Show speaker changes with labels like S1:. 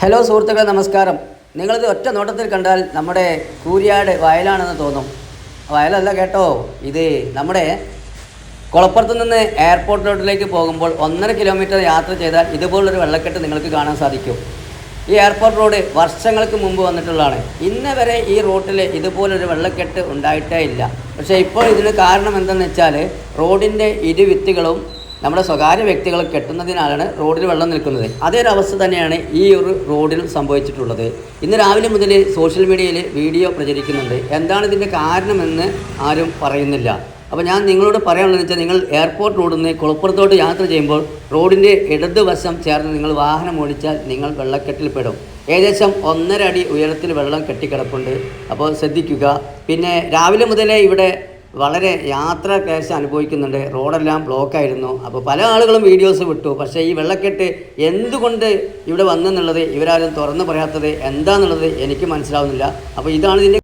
S1: Hello സുഹൃത്തുക്കളെ, നമസ്കാരം. നിങ്ങളിത് ഒറ്റ നോട്ടത്തിൽ കണ്ടാൽ നമ്മുടെ കൂരിയാട് വയലാണെന്ന് തോന്നും. വയലല്ല കേട്ടോ, ഇത് നമ്മുടെ കുളപ്പുറത്ത് നിന്ന് എയർപോർട്ട് റോഡിലേക്ക് പോകുമ്പോൾ 1.5 കിലോമീറ്റർ യാത്ര ചെയ്താൽ ഇതുപോലൊരു വെള്ളക്കെട്ട് നിങ്ങൾക്ക് കാണാൻ സാധിക്കും. ഈ എയർപോർട്ട് റോഡ് വർഷങ്ങൾക്ക് മുമ്പ് വന്നിട്ടുള്ളതാണ്. ഇന്ന് വരെ ഈ റോഡിൽ ഇതുപോലൊരു വെള്ളക്കെട്ട് ഉണ്ടായിട്ടേ ഇല്ല. പക്ഷേ ഇപ്പോൾ ഇതിന് കാരണം എന്തെന്ന് വെച്ചാൽ റോഡിൻ്റെ ഇരുവിത്തുകളും നമ്മുടെ സ്വകാര്യ വ്യക്തികൾ കെട്ടുന്നതിനാലാണ് റോഡിൽ വെള്ളം നിൽക്കുന്നത്. അതേ ഒരു അവസ്ഥ തന്നെയാണ് ഈ ഒരു റോഡിലും സംഭവിച്ചിട്ടുള്ളത്. ഇന്ന് രാവിലെ മുതൽ സോഷ്യൽ മീഡിയയിൽ വീഡിയോ പ്രചരിക്കുന്നുണ്ട്. എന്താണ് ഇതിൻ്റെ കാരണമെന്ന് ആരും പറയുന്നില്ല. അപ്പോൾ ഞാൻ നിങ്ങളോട് പറയാനുള്ളതെന്ന് വെച്ചാൽ, നിങ്ങൾ എയർപോർട്ട് റോഡിൽ നിന്ന് കുളപ്പുറത്തോട്ട് യാത്ര ചെയ്യുമ്പോൾ റോഡിൻ്റെ ഇടതുവശം ചേർന്ന് നിങ്ങൾ വാഹനം ഓടിച്ചാൽ നിങ്ങൾ വെള്ളക്കെട്ടിൽ പെടും. ഏകദേശം 1.5 അടി ഉയരത്തിൽ വെള്ളം കെട്ടിക്കിടപ്പുണ്ട്. അപ്പോൾ ശ്രദ്ധിക്കുക. പിന്നെ രാവിലെ മുതലേ ഇവിടെ വളരെ യാത്രാ ക്ലേശം അനുഭവിക്കുന്നുണ്ട്. റോഡെല്ലാം ബ്ലോക്കായിരുന്നു. അപ്പോൾ പല ആളുകളും വീഡിയോസ് വിട്ടു. പക്ഷേ ഈ വെള്ളക്കെട്ട് എന്തുകൊണ്ട് ഇവിടെ വന്നെന്നുള്ളത് ഇവരാരും തുറന്നു പറയാത്തത് എന്താണെന്നുള്ളത് എനിക്ക് മനസ്സിലാവുന്നില്ല. അപ്പോൾ ഇതാണ് ഇതിൻ്റെ